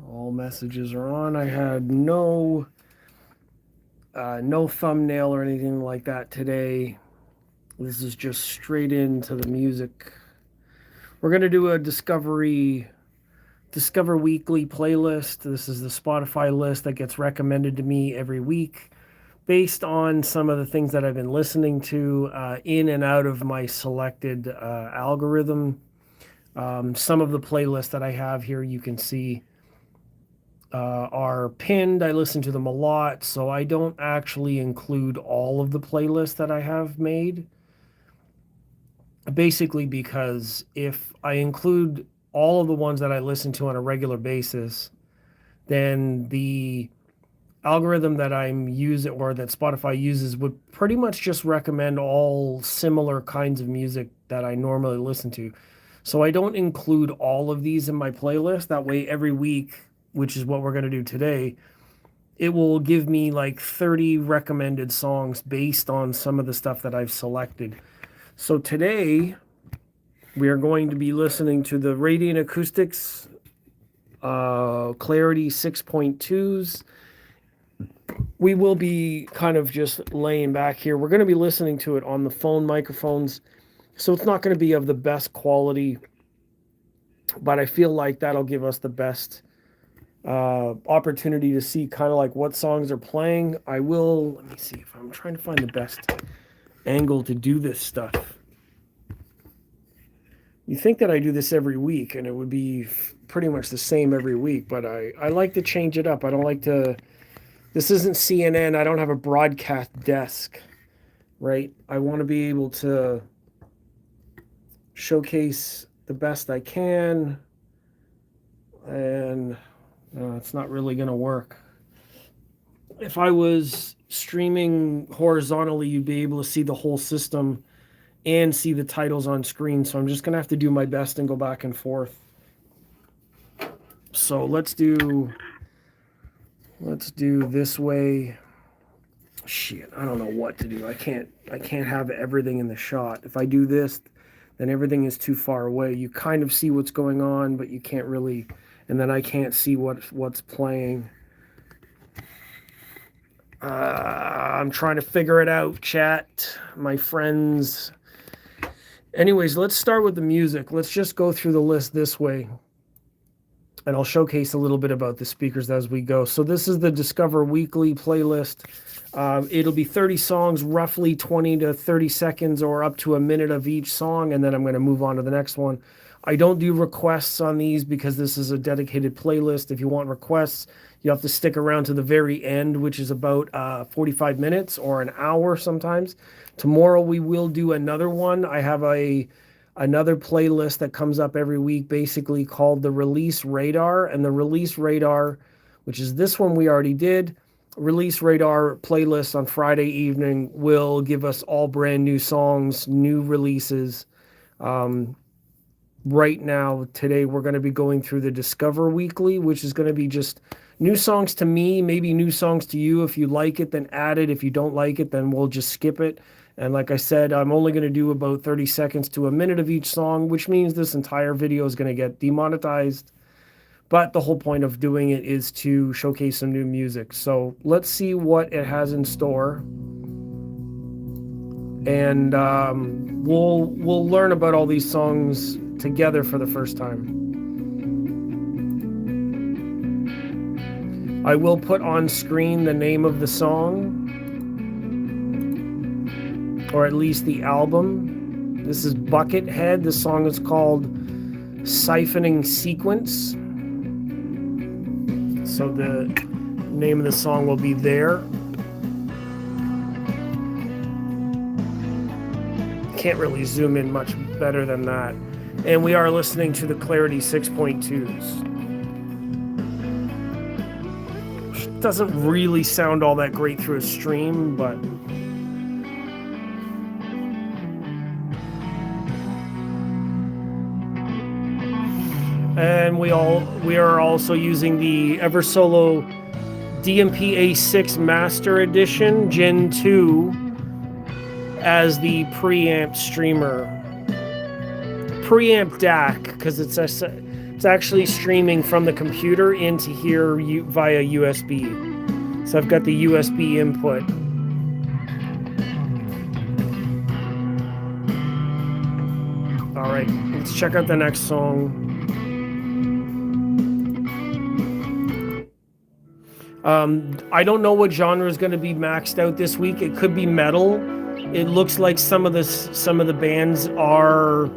All messages are on. I had no thumbnail or anything like that today. This is just straight into the music. We're gonna do a Discover Weekly playlist. This is the Spotify list that gets recommended to me every week based on some of the things that I've been listening to in and out of my selected algorithm. Some of the playlists that I have here, you can see, are pinned. I listen to them a lot, so I don't actually include all of the playlists that I have made. Basically, because if I include all of the ones that I listen to on a regular basis, then the algorithm that I'm using or that Spotify uses would pretty much just recommend all similar kinds of music that I normally listen to. So I don't include all of these in my playlist. That way, every week, which is what we're going to do today, it will give me like 30 recommended songs based on some of the stuff that I've selected. So today, we are going to be listening to the Radiant Acoustics Clarity 6.2s. We will be kind of just laying back here. We're going to be listening to it on the phone microphones, so it's not going to be of the best quality, but I feel like that'll give us the best opportunity to see kind of like what songs are playing. Let me see if I'm trying to find the best angle to do this stuff. You think that I do this every week and it would be pretty much the same every week, but I like to change it up. I don't like to. This isn't CNN. I don't have a broadcast desk, right? I want to be able to showcase the best I can, and it's not really going to work. If I was streaming horizontally, you'd be able to see the whole system and see the titles on screen. So I'm just going to have to do my best and go back and forth. So let's do this way. Shit, I don't know what to do. I can't have everything in the shot. If I do this, then everything is too far away. You kind of see what's going on, but you can't really, and then I can't see what's playing. I'm trying to figure it out, chat, my friends. Anyways, let's start with the music. Let's just go through the list this way, and I'll showcase a little bit about the speakers as we go. So this is the Discover Weekly playlist. It'll be 30 songs, roughly 20 to 30 seconds or up to a minute of each song, and then I'm going to move on to the next one. I don't do requests on these because this is a dedicated playlist. If you want requests, you have to stick around to the very end, which is about 45 minutes or an hour sometimes. Tomorrow we will do another one. I have another playlist that comes up every week, basically called the Release Radar. And the Release Radar, which is this one we already did, Release Radar playlist on Friday evening will give us all brand new songs, new releases. Right now, today, we're going to be going through the Discover Weekly, which is going to be just new songs to me, maybe new songs to you. If you like it, then add it. If you don't like it, then we'll just skip it. And like I said, I'm only going to do about 30 seconds to a minute of each song, which means this entire video is going to get demonetized. But the whole point of doing it is to showcase some new music. So let's see what it has in store. And we'll learn about all these songs together for the first time. I will put on screen the name of the song, or at least the album. This is Buckethead. The song is called Siphoning Sequence. So the name of the song will be there. Can't really zoom in much better than that. And we are listening to the Clarity 6.2s. Doesn't really sound all that great through a stream, but and we are also using the Eversolo DMP A6 Master Edition Gen 2 as the preamp streamer. Preamp DAC, because it's It's actually streaming from the computer into here via USB. So I've got the USB input. All right, let's check out the next song. I don't know what genre is going to be maxed out this week. It could be metal. It looks like some of the bands are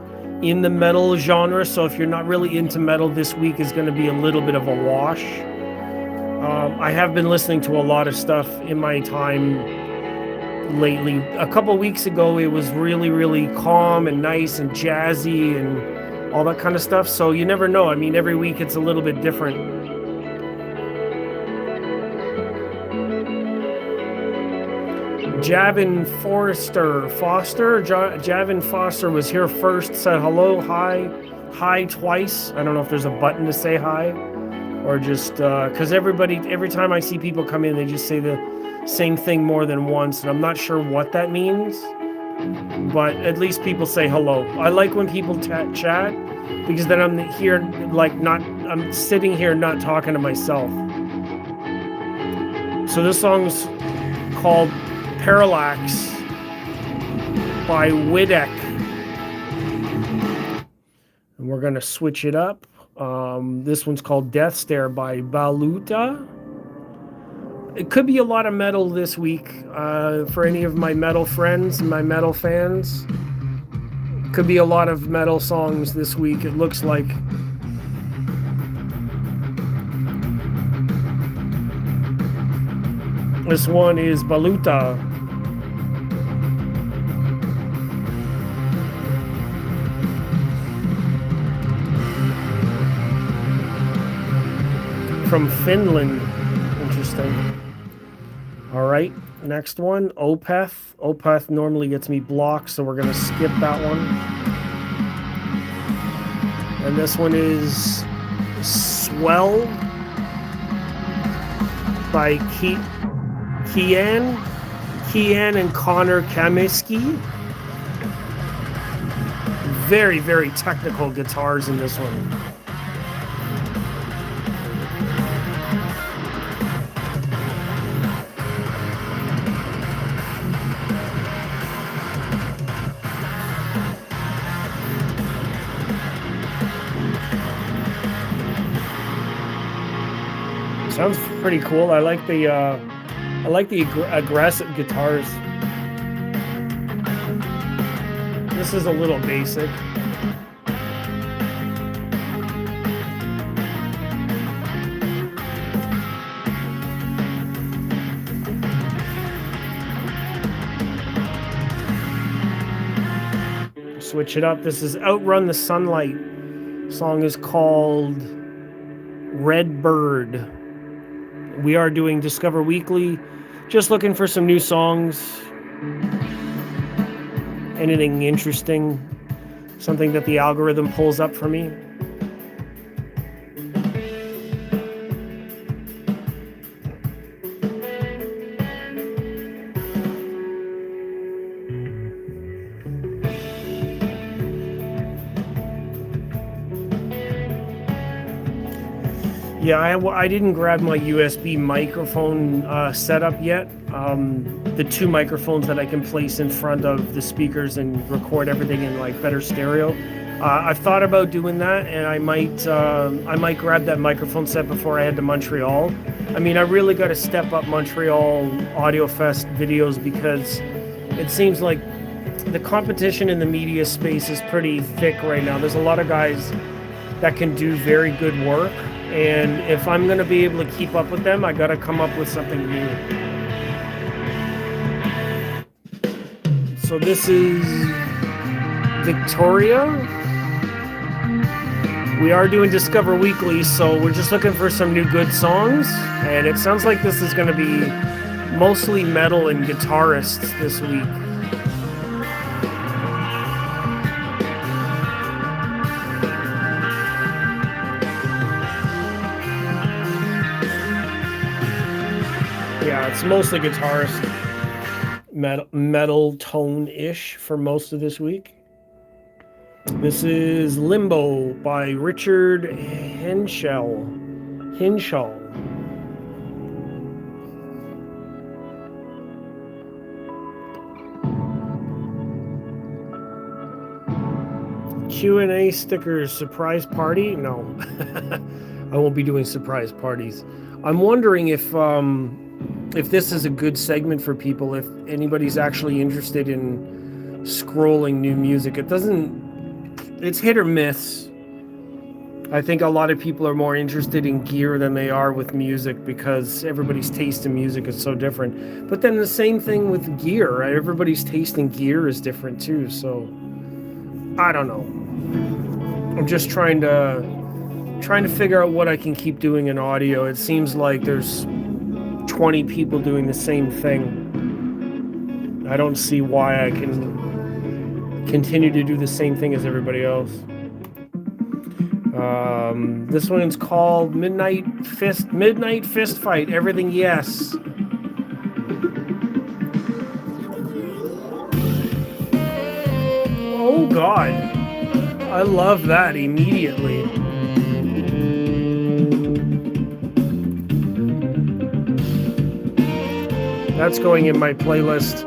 in the metal genre, so if you're not really into metal, this week is going to be a little bit of a wash. I have been listening to a lot of stuff in my time lately. A couple weeks ago, it was really, really calm and nice and jazzy and all that kind of stuff, so you never know. I mean, every week it's a little bit different. Javin Foster was here first, said hello, hi twice. I don't know if there's a button to say hi, or just because every time I see people come in, they just say the same thing more than once, and I'm not sure what that means, but at least people say hello. I like when people chat, because then I'm here, I'm sitting here not talking to myself. So this song's called Parallax by Widek, and we're gonna switch it up. This one's called Death Stare by Baluta. It could be a lot of metal this week for any of my metal friends and my metal fans. Could be a lot of metal songs this week, it looks like. This one is Baluta. From Finland. Interesting. All right, next one, Opeth. Opeth normally gets me blocked, so we're going to skip that one. And this one is Swell by Kian and Connor Kaminsky. Very, very technical guitars in this one. Sounds pretty cool. I like the aggressive guitars. This is a little basic. Switch it up. This is Outrun the Sunlight. Song is called Red Bird. We are doing Discover Weekly. Just looking for some new songs. Anything interesting. Something that the algorithm pulls up for me. Yeah, I didn't grab my USB microphone setup yet. The two microphones that I can place in front of the speakers and record everything in like better stereo. I've thought about doing that, and I might grab that microphone set before I head to Montreal. I mean, I really got to step up Montreal Audio Fest videos, because it seems like the competition in the media space is pretty thick right now. There's a lot of guys that can do very good work. And if I'm going to be able to keep up with them, I got to come up with something new. So this is Victoria. We are doing Discover Weekly, so we're just looking for some new good songs. And it sounds like this is going to be mostly metal and guitarists this week. Yeah, it's mostly guitarist, metal tone-ish for most of this week. This is Limbo by Richard Henshall. Q&A stickers, surprise party? No. I won't be doing surprise parties. I'm wondering if this is a good segment for people, if anybody's actually interested in scrolling new music. It's hit or miss. I think a lot of people are more interested in gear than they are with music because everybody's taste in music is so different. But then the same thing with gear, right? Everybody's taste in gear is different too, so I don't know. I'm just trying to figure out what I can keep doing in audio. It seems like there's 20 people doing the same thing. I don't see why I can continue to do the same thing as everybody else. This one's called Midnight Fist Fight. Everything yes. Oh God, I love that immediately. That's going in my playlist.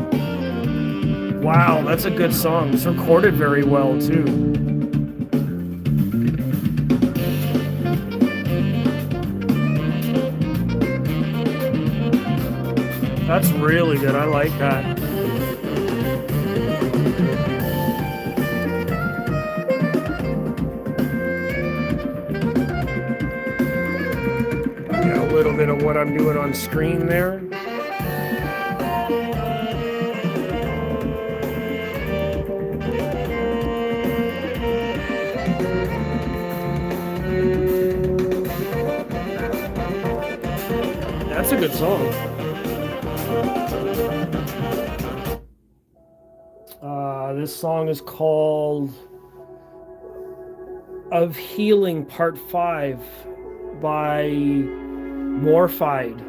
Wow, that's a good song. It's recorded very well too. That's really good. I like that. Get a little bit of what I'm doing on screen there. That's a good song. This song is called Of Healing Part 5 by Mar5th.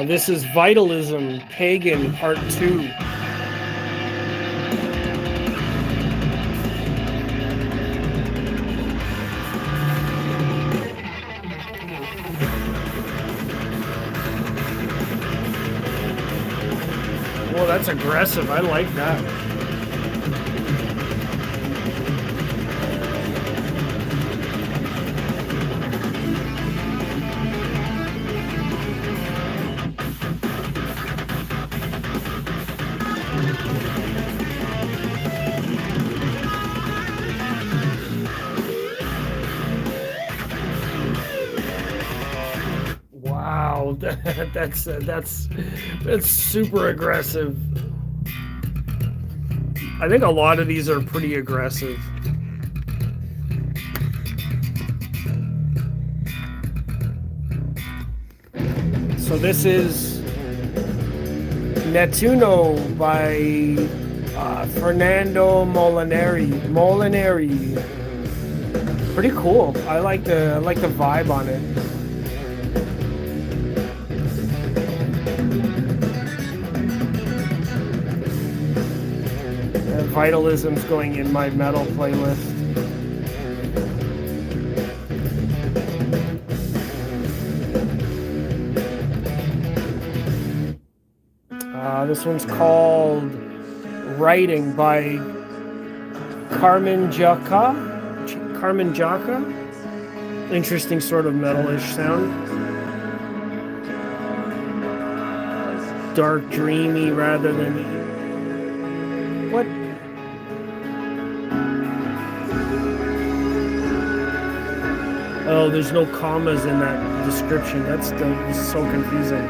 This is Vitalism, Pagan, Part 2. Well, that's aggressive. I like that. Wow, that's super aggressive. I think a lot of these are pretty aggressive. So this is Nettuno by Fernando Molinari. Pretty cool. I like the vibe on it. Vitalism's going in my metal playlist. This one's called Writing by Carmen Jaka. Interesting sort of metal-ish sound. Dark, dreamy rather than... What? Oh, there's no commas in that description. That's so confusing.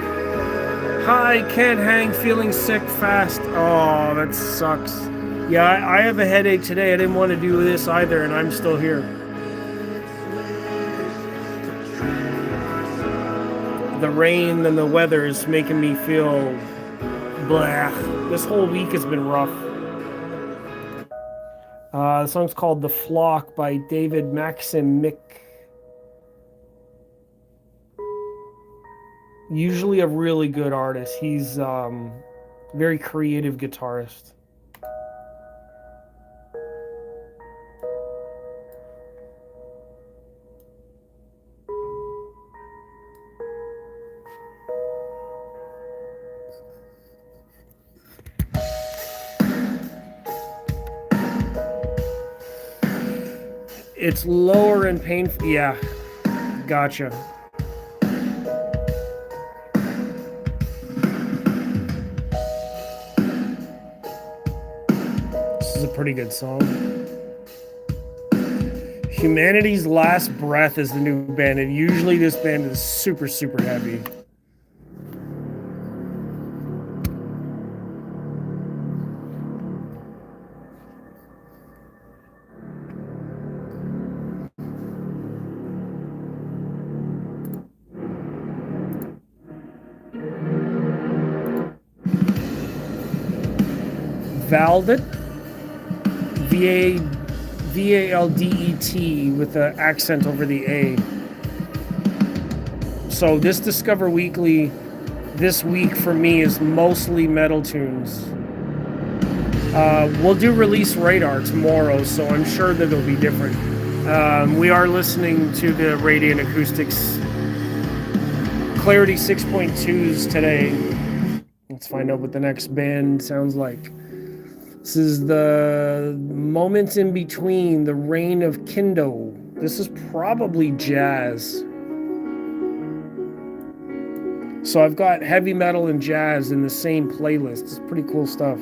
Hi, can't hang, feeling sick fast. Oh, that sucks. Yeah, I have a headache today. I didn't want to do this either, and I'm still here. the rain and the weather is making me feel blah. This whole week has been rough. The song's called The Flock by David Maximic. Usually a really good artist. He's very creative guitarist. It's lower and painful. Yeah, gotcha. This is a pretty good song. Humanity's Last Breath is the new band, and usually this band is super, super heavy. Valdet, V-A-L-D-E-T with an accent over the A. So this Discover Weekly this week for me is mostly metal tunes. We'll do Release Radar tomorrow, so I'm sure that it'll be different. We are listening to the Radiant Acoustics Clarity 6.2s today. Let's find out what the next band sounds like. This is the Moments in Between, The Reign of Kindo. This is probably jazz. So I've got heavy metal and jazz in the same playlist. It's pretty cool stuff.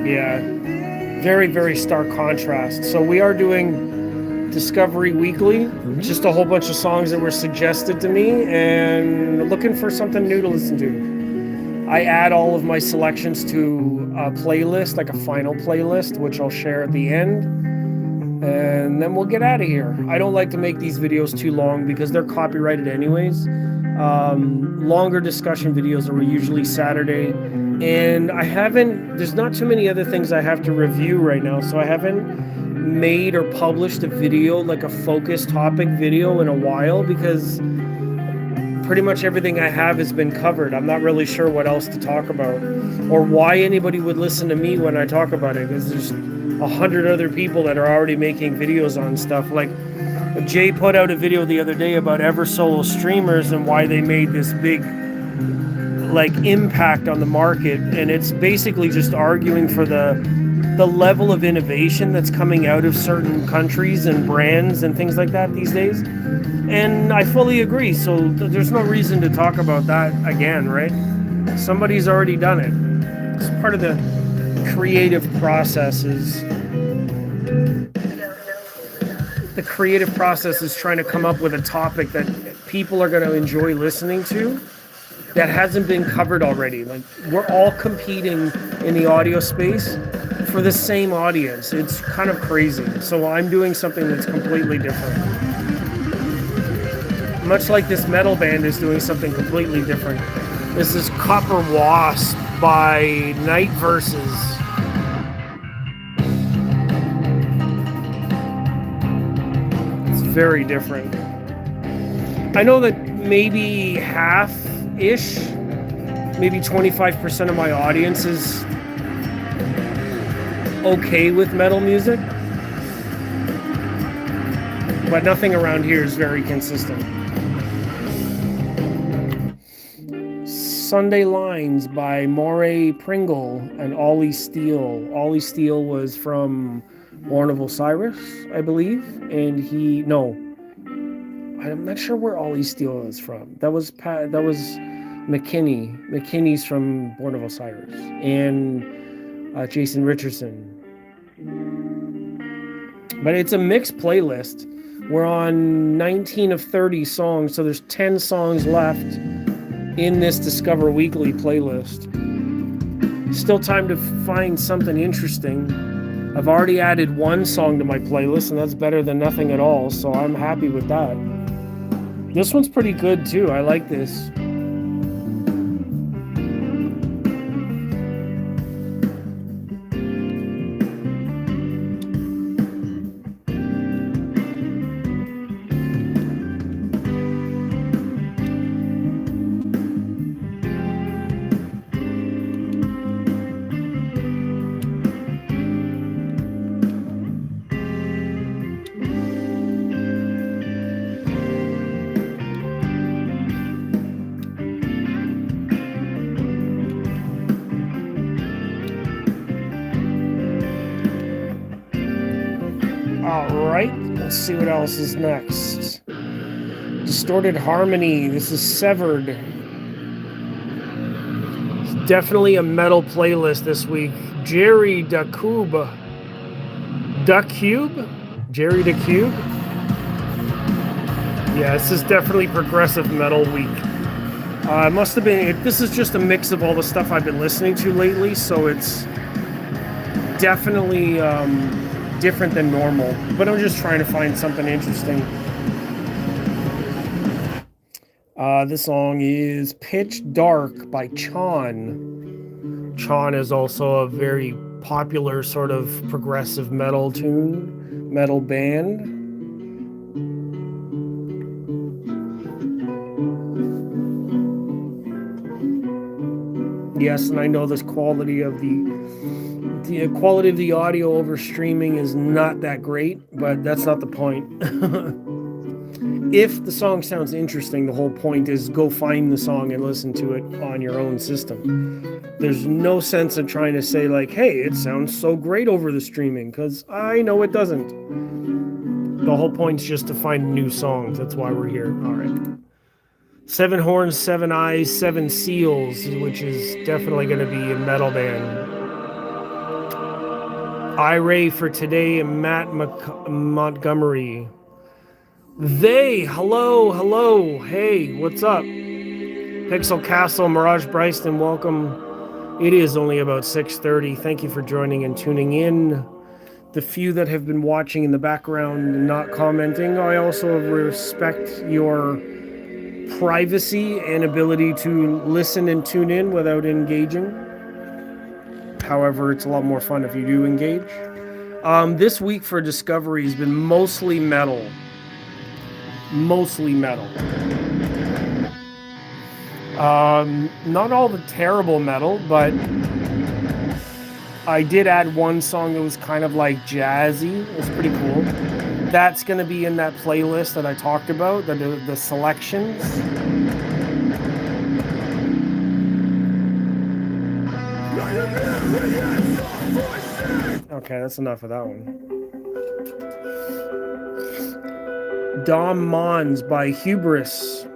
Yeah, very, very stark contrast. So we are doing Discovery Weekly, just a whole bunch of songs that were suggested to me and looking for something new to listen to. I add all of my selections to a playlist, like a final playlist, which I'll share at the end. And then we'll get out of here. I don't like to make these videos too long because they're copyrighted anyways. Longer discussion videos are usually Saturday. And there's not too many other things I have to review right now, so I haven't made or published a video, like a focused topic video, in a while because pretty much everything I have has been covered. I'm not really sure what else to talk about or why anybody would listen to me when I talk about it, because there's 100 other people that are already making videos on stuff. Like Jay put out a video the other day about ever solo streamers and why they made this big impact on the market, and it's basically just arguing for the level of innovation that's coming out of certain countries and brands and things like that these days. And I fully agree, so there's no reason to talk about that again, right? Somebody's already done it. It's part of the creative process. The creative process is trying to come up with a topic that people are going to enjoy listening to that hasn't been covered already. Like, we're all competing in the audio space for the same audience. It's kind of crazy. So I'm doing something that's completely different. Much like this metal band is doing something completely different. This is Copper Wasp by Night Verses. It's very different. I know that maybe half-ish, maybe 25% of my audience is okay with metal music, but nothing around here is very consistent. Sunday Lines by Moray Pringle and Ollie Steele. Ollie Steele was from Born of Osiris, I believe, and I'm not sure where Ollie Steele is from. That was McKinney. McKinney's from Born of Osiris, and Jason Richardson. But it's a mixed playlist. We're on 19 of 30 songs, so there's 10 songs left in this Discover Weekly playlist. Still time to find something interesting. I've already added one song to my playlist, and that's better than nothing at all, so I'm happy with that. This one's pretty good too. I like this. Alright, let's see what else is next. Distorted Harmony, this is Severed. It's definitely a metal playlist this week. Jerry DaCube. Jerry DaCube? Yeah, this is definitely progressive metal week. It must have been, this is just a mix of all the stuff I've been listening to lately, so it's definitely different than normal, but I'm just trying to find something interesting. This song is Pitch Dark by Chon. Chon is also a very popular sort of progressive metal band. Yes, and I know this quality of the quality of the audio over streaming is not that great, but that's not the point. If the song sounds interesting, the whole point is go find the song and listen to it on your own system. There's no sense in trying to say like, hey, it sounds so great over the streaming, because I know it doesn't. The whole point is just to find new songs. That's why we're here. All right. Seven Horns, Seven Eyes, Seven Seals, which is definitely going to be a metal band. Ray for today, and Matt Montgomery. Hello, hey, what's up? Pixel Castle, Mirage Bryston, welcome. It is only about 6:30. Thank you for joining and tuning in. The few that have been watching in the background and not commenting, I also respect your privacy and ability to listen and tune in without engaging. However, it's a lot more fun if you do engage. This week for Discovery has been mostly metal. Not all the terrible metal, but I did add one song that was kind of like jazzy. It was pretty cool. That's going to be in that playlist that I talked about, the selections. Okay, that's enough of that one. Dom Mons by Hubris.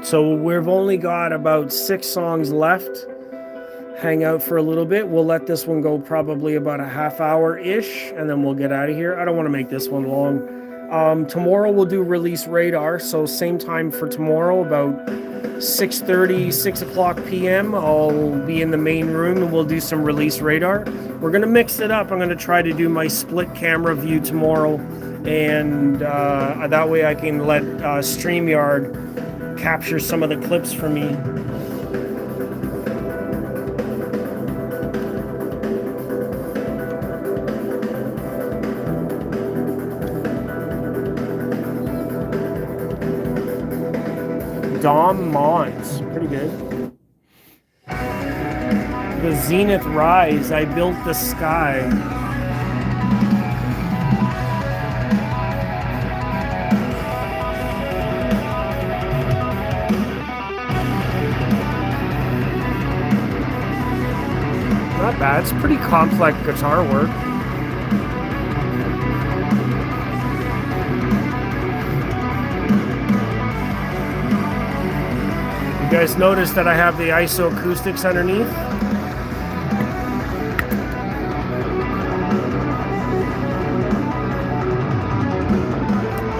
So we've only got about 6 songs left. Hang out for a little bit. We'll let this one go probably about a half hour-ish, and then we'll get out of here. I don't want to make this one long. Tomorrow we'll do Release Radar, so same time for tomorrow, about 6:30, 6 o'clock p.m. I'll be in the main room and we'll do some Release Radar. We're going to mix it up. I'm going to try to do my split camera view tomorrow, and that way I can let StreamYard capture some of the clips for me. Dom Mons, pretty good. The Zenith Rise, I Built the Sky. Not bad, it's pretty complex guitar work. guys notice that I have the ISO acoustics underneath?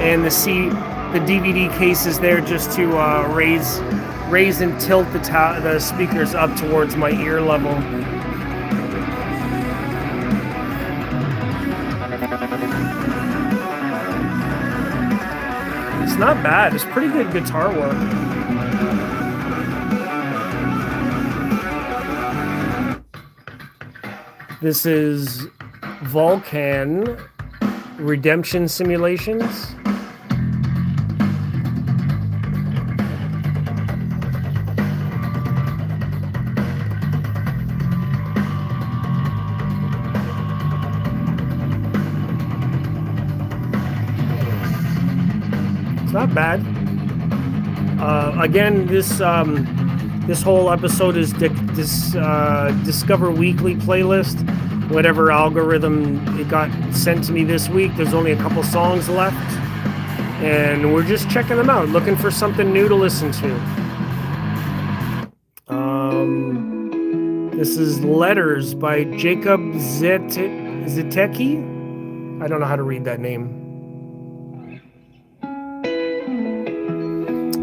And the DVD case is there just to raise and tilt the speakers up towards my ear level. It's not bad. It's pretty good guitar work. This is Vulcan Redemption Simulations. It's not bad. Again, this whole episode is Discover Weekly playlist. Whatever algorithm it got sent to me this week, there's only a couple songs left. And we're just checking them out, looking for something new to listen to. This is Letters by Jacob Zitecki. I don't know how to read that name.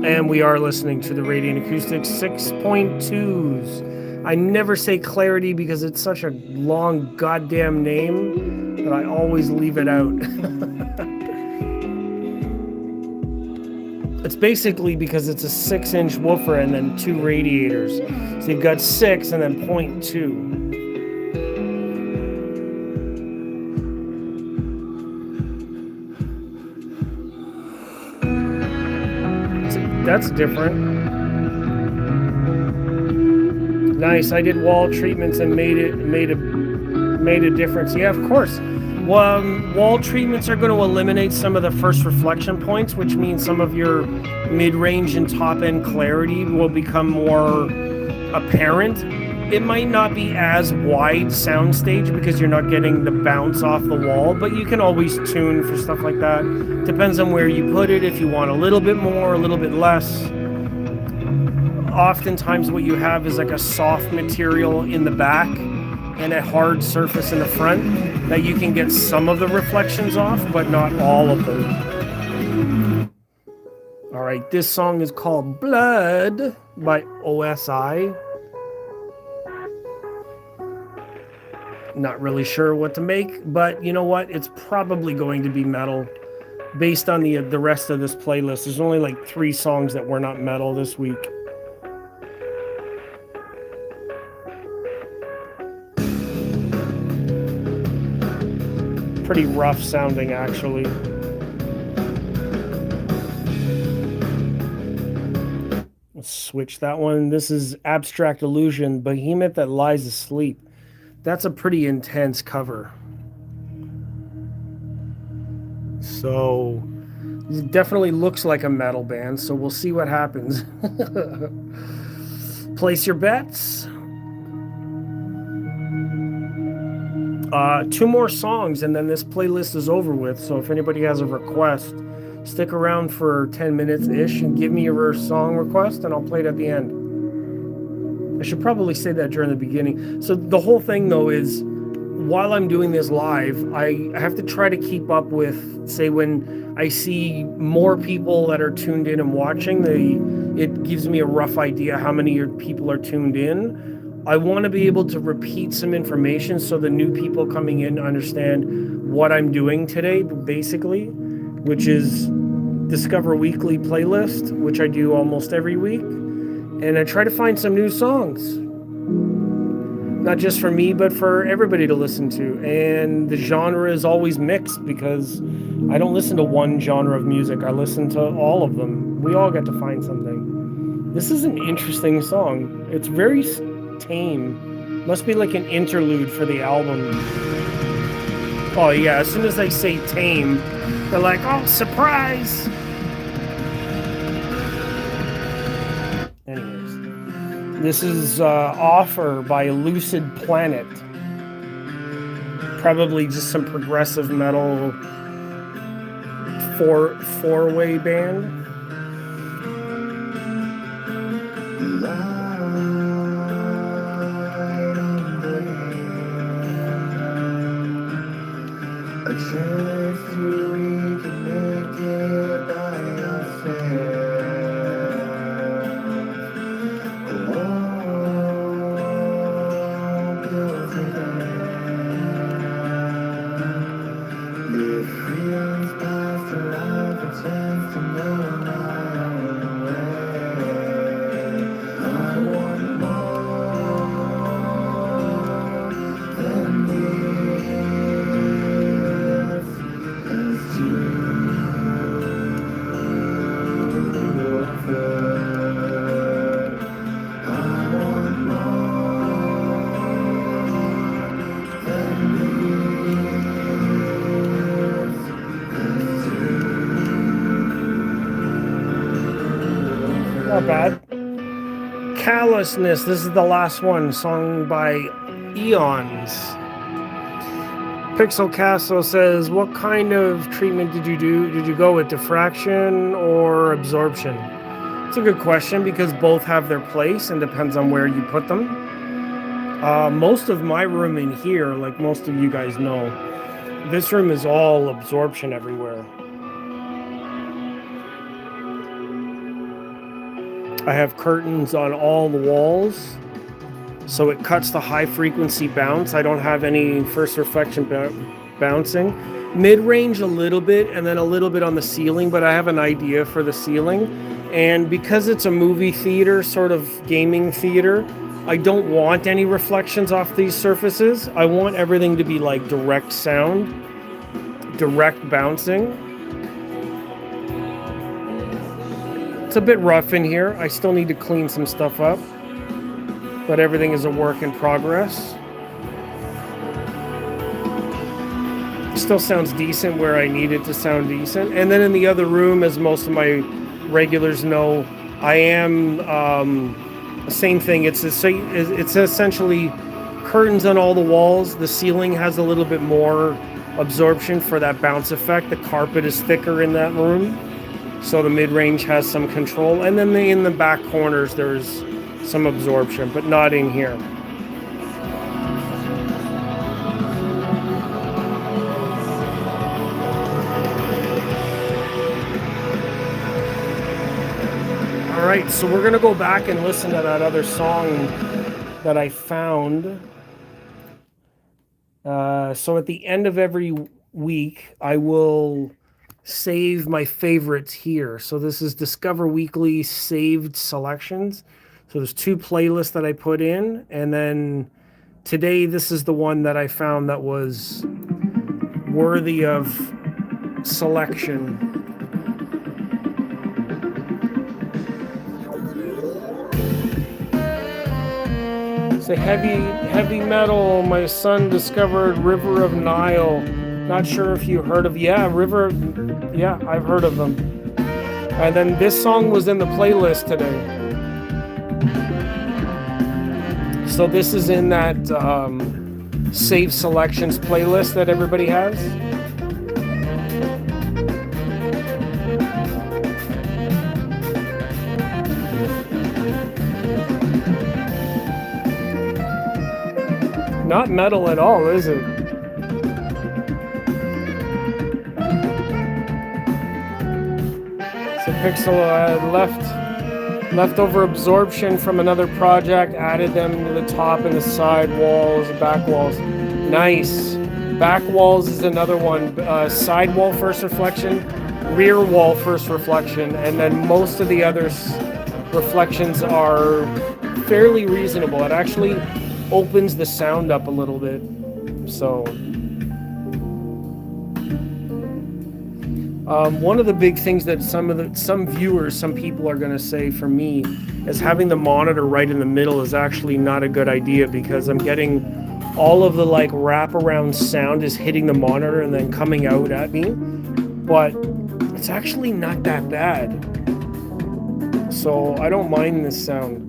And we are listening to the Radiant Acoustics 6.2s. I never say Clarity because it's such a long goddamn name that I always leave it out. It's basically because it's a 6-inch woofer and then 2 radiators. So you've got 6 and then 0.2. That's different. Nice. I did wall treatments and made a difference. Yeah, of course. Wall treatments are going to eliminate some of the first reflection points, which means some of your mid-range and top-end clarity will become more apparent. It might not be as wide soundstage because you're not getting the bounce off the wall, but you can always tune for stuff like that. Depends on where you put it, if you want a little bit more, a little bit less. Oftentimes what you have is like a soft material in the back and a hard surface in the front that you can get some of the reflections off, but not all of them. All right, this song is called Blood by OSI. Not really sure what to make, but you know what? It's probably going to be metal based on the rest of this playlist. There's only like 3 songs that were not metal this week. Pretty rough sounding, actually. Let's switch that one. This is Abstract Illusion, Behemoth That Lies Asleep. That's a pretty intense cover. So it definitely looks like a metal band, so we'll see what happens. Place your bets. 2 more songs and then this playlist is over with. So if anybody has a request, stick around for 10 minutes-ish and give me your song request and I'll play it at the end. I should probably say that during the beginning. So the whole thing though is, while I'm doing this live, I have to try to keep up with, say, when I see more people that are tuned in and watching, it gives me a rough idea how many people are tuned in. I want to be able to repeat some information so the new people coming in understand what I'm doing today, basically, which is Discover Weekly playlist, which I do almost every week. And I try to find some new songs. Not just for me, but for everybody to listen to. And the genre is always mixed because I don't listen to one genre of music. I listen to all of them. We all get to find something. This is an interesting song. It's very tame. Must be like an interlude for the album. Oh yeah, as soon as I say tame, they're like, oh, surprise! Anyways, this is Offer by Lucid Planet. Probably just some progressive metal four-way band. Not bad. Callousness. This is the last one, sung by Eons. Pixel Castle says, what kind of treatment did you do? Did you go with diffraction or absorption? It's a good question because both have their place and depends on where you put them. Most of my room in here, like most of you guys know, this room is all absorption everywhere. I have curtains on all the walls, so it cuts the high frequency bounce. I don't have any first reflection bouncing. Mid-range a little bit, and then a little bit on the ceiling, but I have an idea for the ceiling. And because it's a movie theater, sort of gaming theater, I don't want any reflections off these surfaces. I want everything to be like direct sound, direct bouncing. It's a bit rough in here. I still need to clean some stuff up, but everything is a work in progress. Still sounds decent where I need it to sound decent. And then in the other room, as most of my regulars know, I am same thing. It's essentially curtains on all the walls. The ceiling has a little bit more absorption for that bounce effect. The carpet is thicker in that room, so the mid-range has some control. And then in the back corners, there's some absorption, but not in here. All right, so we're gonna go back and listen to that other song that I found. So at the end of every week, I will save my favorites here. So this is Discover Weekly saved selections. So there's 2 playlists that I put in, and then today this is the one that I found that was worthy of selection. It's a heavy metal. My son discovered River of Nile. Not sure if you heard of, I've heard of them. And then this song was in the playlist today. So this is in that save selections playlist that everybody has. Not metal at all, is it? So Pixel leftover absorption from another project, added them to the top and the side walls, back walls. Nice. Back walls is another one. Side wall first reflection, rear wall first reflection, and then most of the other reflections are fairly reasonable. It actually opens the sound up a little bit. So one of the big things that some viewers, some people are going to say for me is having the monitor right in the middle is actually not a good idea, because I'm getting all of the like wraparound sound is hitting the monitor and then coming out at me, but it's actually not that bad. So I don't mind this sound.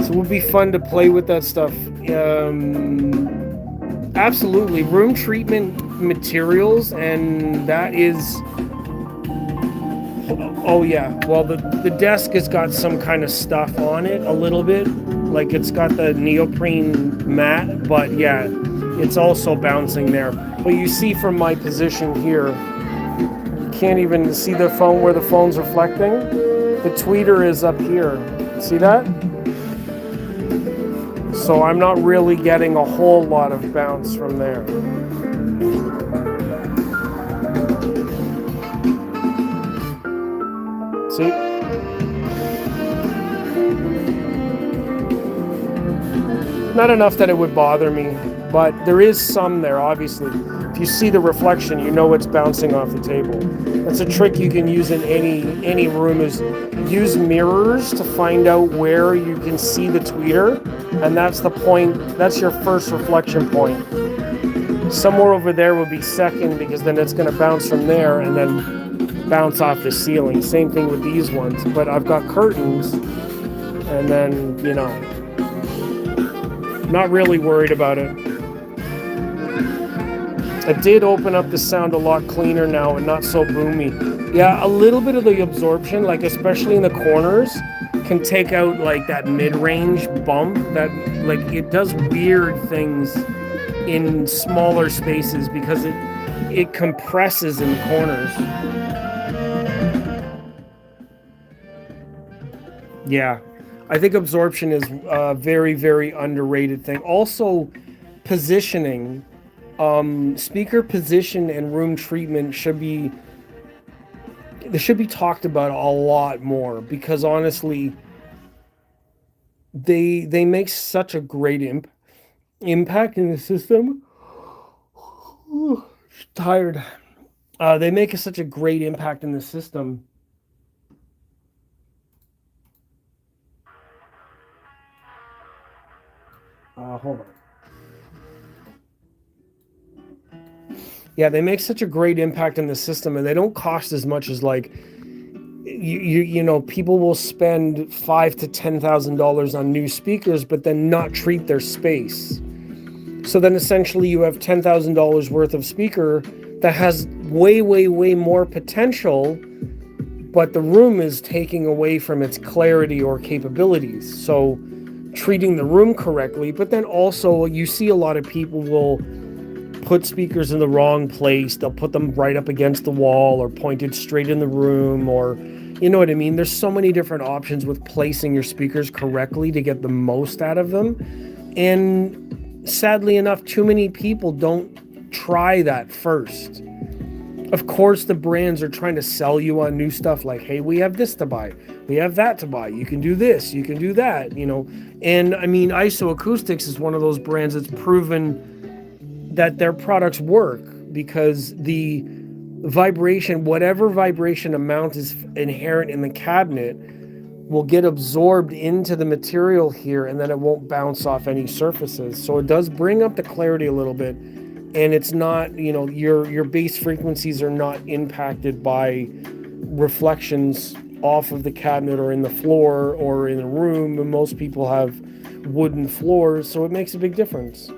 So it would be fun to play with that stuff. Absolutely. Room treatment materials, and that is... Oh yeah. Well, the desk has got some kind of stuff on it, a little bit. Like it's got the neoprene mat, but yeah, it's also bouncing there. But you see from my position here, you can't even see the phone where the phone's reflecting. The tweeter is up here. See that? So I'm not really getting a whole lot of bounce from there. See? Not enough that it would bother me, but there is some there, obviously. If you see the reflection, you know it's bouncing off the table. That's a trick you can use in any room, is use mirrors to find out where you can see the tweeter, and that's the point, that's your first reflection point. Somewhere over there would be second, because then it's going to bounce from there and then bounce off the ceiling. Same thing with these ones, but I've got curtains, and then, you know, not really worried about it. I did open up the sound a lot cleaner now and not so boomy. Yeah, a little bit of the absorption, like especially in the corners, can take out like that mid-range bump that, like, it does weird things in smaller spaces because it compresses in the corners. Yeah, I think absorption is a very, very underrated thing. Also, positioning, speaker position and room treatment should be talked about a lot more, because honestly, they make such a great impact in the system. Tired. They make such a great impact in the system. Hold on. Yeah, they make such a great impact in the system, and they don't cost as much as, like, you know, people will spend $5,000 to $10,000 on new speakers, but then not treat their space. So then essentially you have $10,000 worth of speaker that has way, way, way more potential, but the room is taking away from its clarity or capabilities. So treating the room correctly, but then also you see a lot of people will put speakers in the wrong place. They'll put them right up against the wall or pointed straight in the room, or, you know what I mean? There's so many different options with placing your speakers correctly to get the most out of them. And sadly enough, too many people don't try that first. Of course, the brands are trying to sell you on new stuff like, hey, we have this to buy, we have that to buy, you can do this, you can do that, you know. And I mean, ISO Acoustics is one of those brands that's proven that their products work, because the vibration, whatever vibration amount is inherent in the cabinet, will get absorbed into the material here, and then it won't bounce off any surfaces. So it does bring up the clarity a little bit, and it's not, you know, your bass frequencies are not impacted by reflections off of the cabinet or in the floor or in the room. And most people have wooden floors, so it makes a big difference.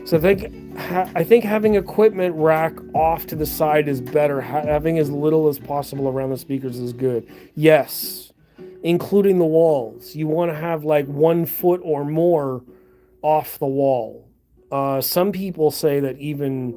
So I think having equipment rack off to the side is better. Having as little as possible around the speakers is good. Yes, including the walls. You want to have like 1 foot or more off the wall. Some people say that even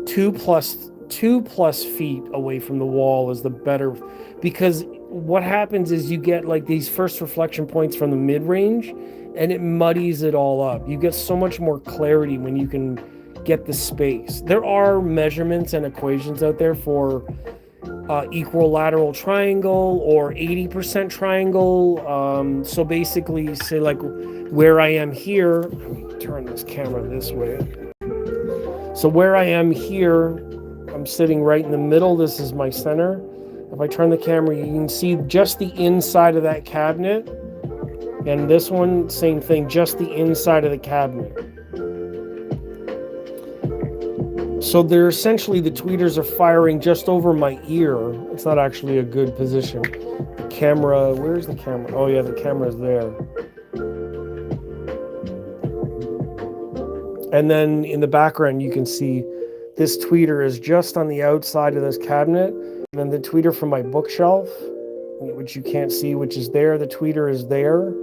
2 plus feet away from the wall is the better, because what happens is you get like these first reflection points from the mid-range, and it muddies it all up. You get so much more clarity when you can get the space. There are measurements and equations out there for equilateral triangle or 80% triangle. So basically, say like where I am here, let me turn this camera this way. So where I am here, I'm sitting right in the middle. This is my center. If I turn the camera, you can see just the inside of that cabinet. And this one, same thing, just the inside of the cabinet. So they're essentially, the tweeters are firing just over my ear. It's not actually a good position. The camera, where's the camera? Oh yeah, the camera's there. And then in the background, you can see this tweeter is just on the outside of this cabinet. And then the tweeter from my bookshelf, which you can't see, which is there, the tweeter is there.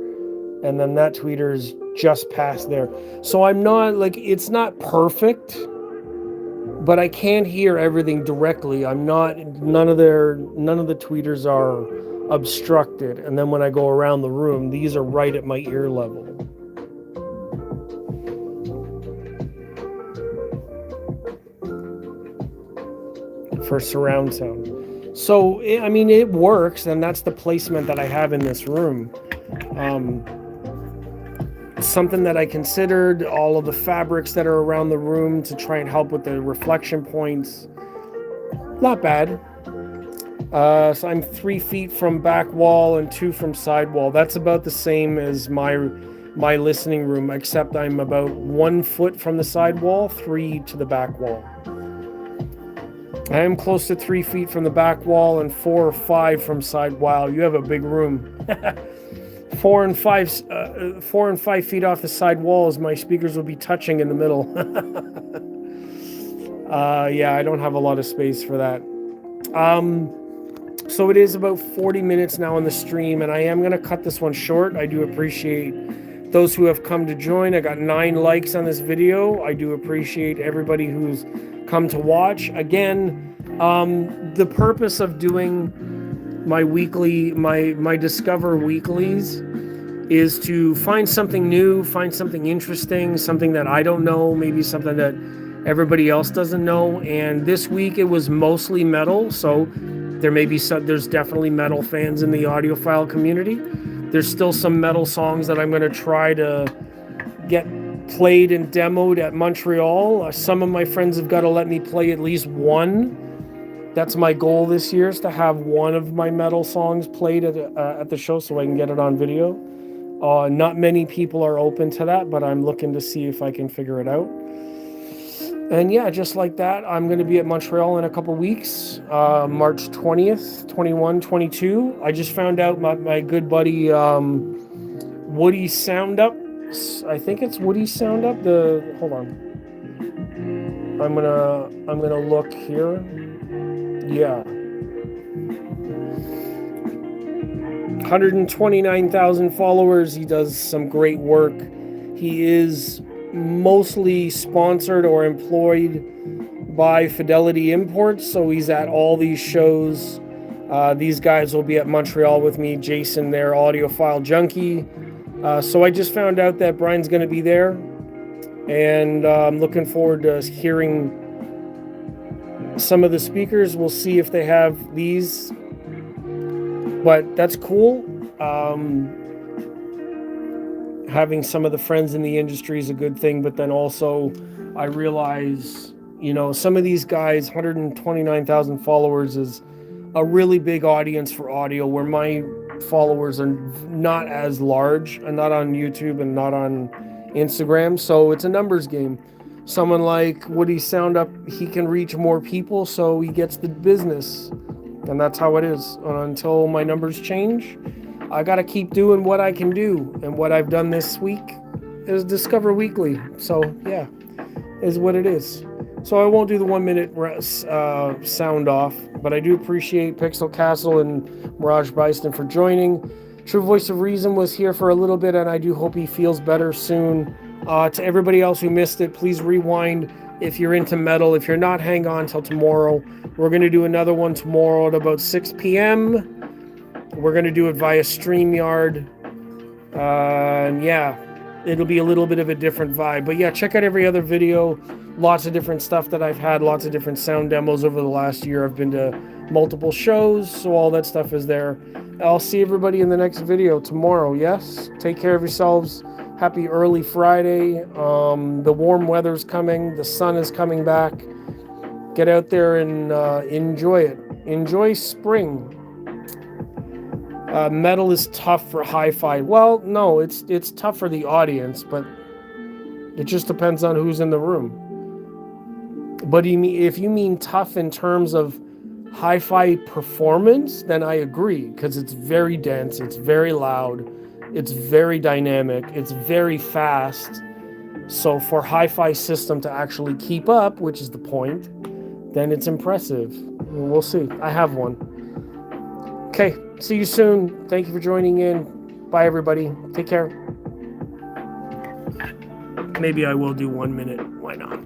and then that tweeter is just past there. So I'm not like, it's not perfect, but I can't hear everything directly. I'm not, none of the tweeters are obstructed. And then when I go around the room, these are right at my ear level. For surround sound. So, I mean, it works, and that's the placement that I have in this room. Something that I considered, all of the fabrics that are around the room to try and help with the reflection points. Not bad. So I'm 3 feet from back wall and 2 from side wall. That's about the same as my listening room, except I'm about 1 foot from the side wall, 3 to the back wall. I am close to 3 feet from the back wall and 4 or 5 from side. Wow, you have a big room. 4 and 5 feet off the side walls, my speakers will be touching in the middle. Yeah, I don't have a lot of space for that. So it is about 40 minutes now on the stream, and I am going to cut this one short. I do appreciate those who have come to join. I got 9 likes on this video. I do appreciate everybody who's come to watch. Again, the purpose of doing my Discover Weeklies is to find something new, find something interesting, something that I don't know, maybe something that everybody else doesn't know. And this week it was mostly metal, so there's definitely metal fans in the audiophile community. There's still some metal songs that I'm going to try to get played and demoed at Montreal. Some of my friends have got to let me play at least one. That's my goal this year, is to have one of my metal songs played at the show so I can get it on video. Not many people are open to that, but I'm looking to see if I can figure it out. And yeah, just like that, I'm going to be at Montreal in a couple weeks, March 20th, 21, 22. I just found out my good buddy Woody Sound Up. I think it's Woody Sound Up. Hold on. I'm gonna look here. Yeah. 129,000 followers. He does some great work. He is mostly sponsored or employed by Fidelity Imports, so he's at all these shows. These guys will be at Montreal with me. Jason, their audiophile junkie. So I just found out that Brian's going to be there, and I'm looking forward to hearing some of the speakers. We'll see if they have these, but that's cool. Having some of the friends in the industry is a good thing, but then also I realize, some of these guys, 129,000 followers is a really big audience for audio, where my followers are not as large, and not on YouTube and not on Instagram. So it's a numbers game. Someone like Woody Sound Up, he can reach more people, so he gets the business. And that's how it is. Until my numbers change, I got to keep doing what I can do. And what I've done this week is Discover Weekly. So yeah, is what it is. So I won't do the 1 minute sound off, but I do appreciate Pixel Castle and Mar5th for joining. True Voice of Reason was here for a little bit, and I do hope he feels better soon. To everybody else who missed it, please rewind if you're into metal. If you're not, hang on till tomorrow. We're going to do another one tomorrow at about 6 p.m. We're going to do it via StreamYard. And yeah, it'll be a little bit of a different vibe. But yeah, check out every other video. Lots of different stuff that I've had. Lots of different sound demos over the last year. I've been to multiple shows, so all that stuff is there. I'll see everybody in the next video tomorrow. Yes? Take care of yourselves. Happy early Friday. The warm weather's coming. The sun is coming back. Get out there and enjoy it. Enjoy spring. Metal is tough for hi-fi. Well, no, it's tough for the audience, but it just depends on who's in the room. But if you mean tough in terms of hi-fi performance, then I agree, because it's very dense, it's very loud, it's very dynamic, it's very fast. So for hi-fi system to actually keep up, which is the point, then it's impressive. We'll see. I have one. Okay, see you soon. Thank you for joining in. Bye, everybody. Take care. maybe I will do 1 minute. Why not?